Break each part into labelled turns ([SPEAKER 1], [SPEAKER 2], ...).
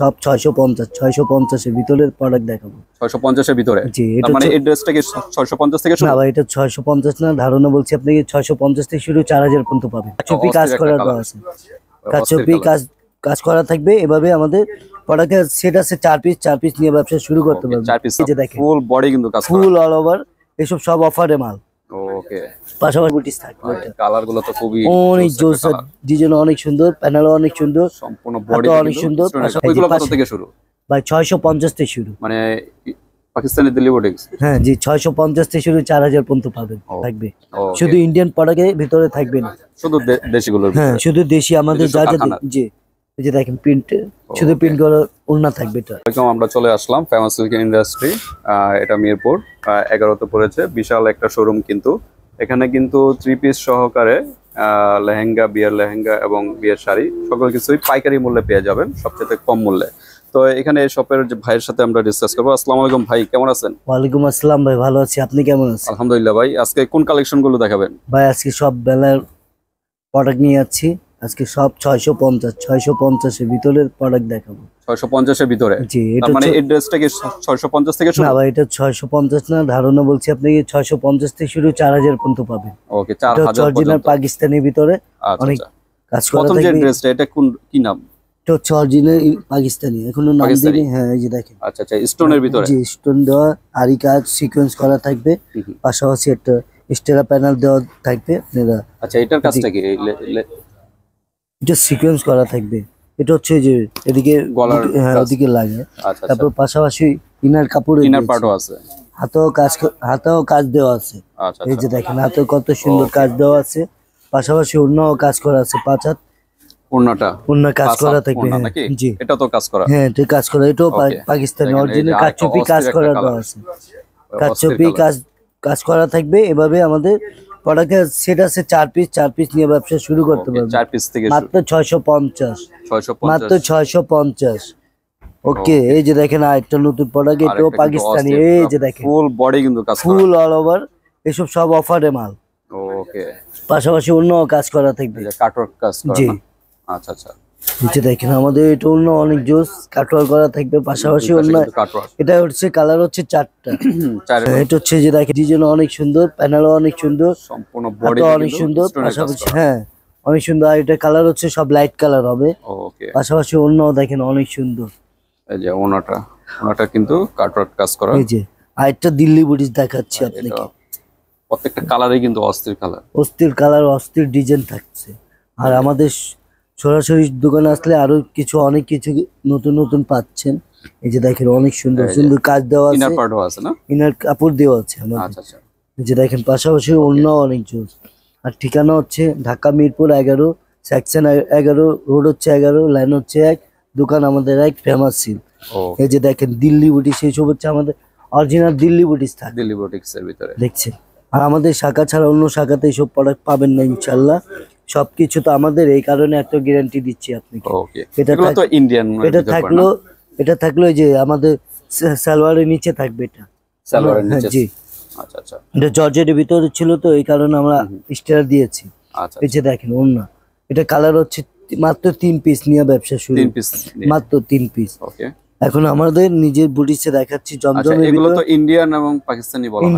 [SPEAKER 1] সব 650 650 এর ভিতরের প্রোডাক্ট দেখাবো।
[SPEAKER 2] 650 এর ভিতরে?
[SPEAKER 1] জি,
[SPEAKER 2] তার মানে এই ড্রেসটা কি 650 থেকে শুরু?
[SPEAKER 1] না ভাই, এটা 650 না, ধারণা বলছি আপনাকে 650 থেকে শুরু 4000 পর্যন্ত পাবেন। কাচুপি কাজ করা দেওয়া আছে, কাচুপি কাজ করা থাকবে। এভাবে আমাদের প্রোডাক্টের সেট আছে 4 পিস, 4 পিস নিয়ে ব্যবসা শুরু করতে পারবেন।
[SPEAKER 2] 4 পিস
[SPEAKER 1] এই যে দেখেন
[SPEAKER 2] ফুল বডি কিন্তু কাজ করা,
[SPEAKER 1] ফুল অল ওভার, এসব সব অফারে মাল।
[SPEAKER 2] ওকে,
[SPEAKER 1] পাশাপাশি বুটিস থাকবে।
[SPEAKER 2] কালার গুলো তো খুবই
[SPEAKER 1] অনেক জোস, ডিজাইন অনেক সুন্দর, প্যানেলও অনেক সুন্দর,
[SPEAKER 2] সম্পূর্ণ বডি
[SPEAKER 1] অনেক সুন্দর।
[SPEAKER 2] ওইগুলো কত থেকে শুরু
[SPEAKER 1] ভাই? 650 থেকে শুরু,
[SPEAKER 2] মানে পাকিস্তানি দিল্লি বুটিক্স।
[SPEAKER 1] হ্যাঁ জি, 650 থেকে শুরু 4000 পর্যন্ত পাবেন। থাকবে শুধু ইন্ডিয়ান প্রোডাক্টের ভিতরে থাকবে না,
[SPEAKER 2] শুধু দেশিগুলোর?
[SPEAKER 1] হ্যাঁ, শুধু দেশি আমাদের যা যা। জি, এই যে দেখেন প্রিন্ট, শুধু প্রিন্ট করা ওড়না থাকবে এটা।
[SPEAKER 2] আমরা চলে আসলাম ফেমাস সিল্ক ইন্ডাস্ট্রি, এটা মিরপুর 11তে পড়েছে। বিশাল একটা শোরুম, কিন্তু এখানে কিন্তু 3 পিস সহকারে লেহেঙ্গা, বিয়ের লেহেঙ্গা এবং বিয়ের শাড়ি সকল কিছুই পাইকারি মূল্যে পেয়ে যাবেন, সবচেয়ে কম মূল্যে। তো এখানে শপের যে ভাইয়ের সাথে আমরা ডিসকাস করবো। আসসালামু আলাইকুম ভাই, কেমন আছেন?
[SPEAKER 1] ওয়ালাইকুম আসসালাম ভাই, ভালো আছি, আপনি কেমন আছেন?
[SPEAKER 2] আলহামদুলিল্লাহ ভাই। আজকে কোন কালেকশন গুলো দেখাবেন
[SPEAKER 1] ভাই? আজকে সব বেলার প্রোডাক্ট নিয়ে যাচ্ছি। আজকে সব 650 এর ভিতরের প্রোডাক্ট দেখাবো।
[SPEAKER 2] 650 এর ভিতরে?
[SPEAKER 1] জি,
[SPEAKER 2] তার মানে এই ড্রেসটা কি 650 থেকে শুরু?
[SPEAKER 1] না ভাই, এটা 650 না, ধারণা বলছি আপনাকে 650 থেকে শুরু 4000 পর্যন্ত পাবেন।
[SPEAKER 2] ওকে, 4000
[SPEAKER 1] অরিজিনাল পাকিস্তানি ভিতরে অনেক কাজ করা থাকবে।
[SPEAKER 2] প্রথম যে ড্রেসটা, এটা কোন কি নাম?
[SPEAKER 1] এটা হচ্ছে অরিজিনাল পাকিস্তানি, এখনো নাম দিইনি। হ্যাঁ, এই যে দেখেন।
[SPEAKER 2] আচ্ছা আচ্ছা, স্টোনের ভিতরে?
[SPEAKER 1] জি, স্টোন দেওয়া, আরি কাজ, সিকোয়েন্স করা থাকবে, পাশাপাশি একটা স্টেরা প্যানেল দেওয়া থাকবে আপনারা।
[SPEAKER 2] আচ্ছা, এটার কাজটা কি?
[SPEAKER 1] এটা সিকোয়েন্স করা থাকবে। এটা হচ্ছে যে এদিকে গলার, হ্যাঁ, ওদিকে লাগে। তারপর পাশাপাশি ইনার কাপড়,
[SPEAKER 2] ইনার পার্টও আছে,
[SPEAKER 1] হাতেও কাজ দেওয়া আছে। এই যে দেখেন, হাতে কত সুন্দর কাজ দেওয়া আছে, পাশাপাশি অন্যও কাজ করা আছে। 5 হাত ওন্না কাজ করা থাকবে। জি,
[SPEAKER 2] এটা তো কাজ করা,
[SPEAKER 1] হ্যাঁ, এটা কাজ করা, এটাও পাকিস্তানি অরিজিনাল কাচুপি কাজ করা দেওয়া আছে। কাচুপি কাজ করা থাকবে। এভাবে আমাদের প্রোডাক্টের সেট আছে 4 পিস, 4 পিস নিয়ে ব্যবসা শুরু করতে পারবেন।
[SPEAKER 2] 4 পিস থেকে
[SPEAKER 1] মাত্র 650, মাত্র 650। ওকে, এই যে দেখেন আরেকটা নতুন প্রোডাক্ট, এটাও পাকিস্তানি। এই যে দেখেন
[SPEAKER 2] ফুল বডি কিন্তু কাজ করা,
[SPEAKER 1] ফুল অল ওভার, এসব সব অফারে মাল।
[SPEAKER 2] ওকে,
[SPEAKER 1] পাশাপাশি অন্যও কাজ করা থাকবে,
[SPEAKER 2] কাটওয়ার্ক কাজ করা।
[SPEAKER 1] জি,
[SPEAKER 2] আচ্ছা আচ্ছা,
[SPEAKER 1] নিচে দেখেন আমাদের এটা অন্য অনেক জোস কাটওয়ার্ক করা থাকবে। পাশাপাশি অন্য এটা হচ্ছে কালার হচ্ছে 4টা। এটা হচ্ছে যে দেখেন ডিজাইন অনেক সুন্দর, প্যানেলও অনেক সুন্দর,
[SPEAKER 2] সম্পূর্ণ বডি
[SPEAKER 1] অনেক সুন্দর, পাশাপাশি হ্যাঁ অনেক সুন্দর। আর এটা কালার হচ্ছে সব লাইট কালার হবে।
[SPEAKER 2] ওকে,
[SPEAKER 1] পাশাপাশি অন্যও দেখেন অনেক সুন্দর।
[SPEAKER 2] এই যে ওনাটা কিন্তু কাটওয়ার্ক কাজ করা।
[SPEAKER 1] এই যে আরেকটা দিল্লি বুটিস দেখাচ্ছি আপনাকে।
[SPEAKER 2] প্রত্যেকটা কালারই কিন্তু অস্থির
[SPEAKER 1] কালার, অস্থির ডিজাইন থাকছে। আর আমাদের সরাসরি দোকানে আসলে আরো অনেক কিছু নতুন নতুন পাচ্ছেন। এই যে দেখেন অনেক সুন্দর সুন্দর কাজ দেওয়া আছে,
[SPEAKER 2] ইনার পার্টও আছে না?
[SPEAKER 1] ইনার কাপড় দেওয়া আছে আমাদের।
[SPEAKER 2] আচ্ছা আচ্ছা,
[SPEAKER 1] এই যে দেখেন পাশাপাশি অন্য অনেক জোস। আর ঠিকানা হচ্ছে ঢাকা মিরপুর 11, সেকশন 11, রোড হচ্ছে 11, লাইন হচ্ছে 1, দোকান আমাদের 1, ফেমাস সিল্ক। এই যে দেখেন দিল্লি বুটিস, এইসব হচ্ছে আমাদের অরিজিনাল দিল্লি বুটিস থাকে,
[SPEAKER 2] দিল্লি বুটিক্স এর ভিতরে
[SPEAKER 1] দেখছেন। আর আমাদের শাখা ছাড়া অন্য শাখাতে এইসব প্রোডাক্ট পাবেন না ইনশাল্লাহ। সবকিছু তো আমাদের, এই কারণে একটা গ্যারান্টি দিচ্ছি আপনাকে।
[SPEAKER 2] এটা তো ইন্ডিয়ান,
[SPEAKER 1] এটা থাকলো যে আমাদের সালোয়ারের নিচে থাকবে, এটা
[SPEAKER 2] সালোয়ারের নিচে।
[SPEAKER 1] জি,
[SPEAKER 2] আচ্ছা আচ্ছা,
[SPEAKER 1] এটা জর্জেটের ভিতরে ছিল, তো এই কারণে আমরা স্টিকার দিয়েছি।
[SPEAKER 2] আচ্ছা,
[SPEAKER 1] এই যে দেখেন ওন্না, এটা কালার হচ্ছে মাত্র 3 পিস নিয়ে ব্যবসা শুরু,
[SPEAKER 2] 3 পিস,
[SPEAKER 1] মাত্র 3 পিস।
[SPEAKER 2] ওকে,
[SPEAKER 1] এখন আমাদের নিজের বুটিসে দেখাচ্ছি জমজমের।
[SPEAKER 2] এগুলো তো ইন্ডিয়ান এবং পাকিস্তানি বলা হয়।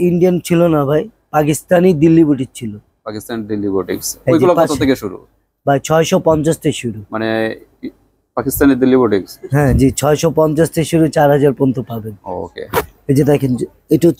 [SPEAKER 1] ইন্ডিয়ান ছিল না ভাই, পাকিস্তানি দিল্লি বুটিস ছিল।
[SPEAKER 2] পাকিস্তানি দিল্লি বুটিক্স, ওইগুলো কত থেকে শুরু
[SPEAKER 1] ভাই? 650 থেকে শুরু,
[SPEAKER 2] মানে পাকিস্তানি দিল্লি বুটিক্স।
[SPEAKER 1] হ্যাঁ জি, 650 থেকে শুরু 4000 পর্যন্ত পাবেন।
[SPEAKER 2] ওকে,
[SPEAKER 1] এই যে দেখেন এটা হচ্ছে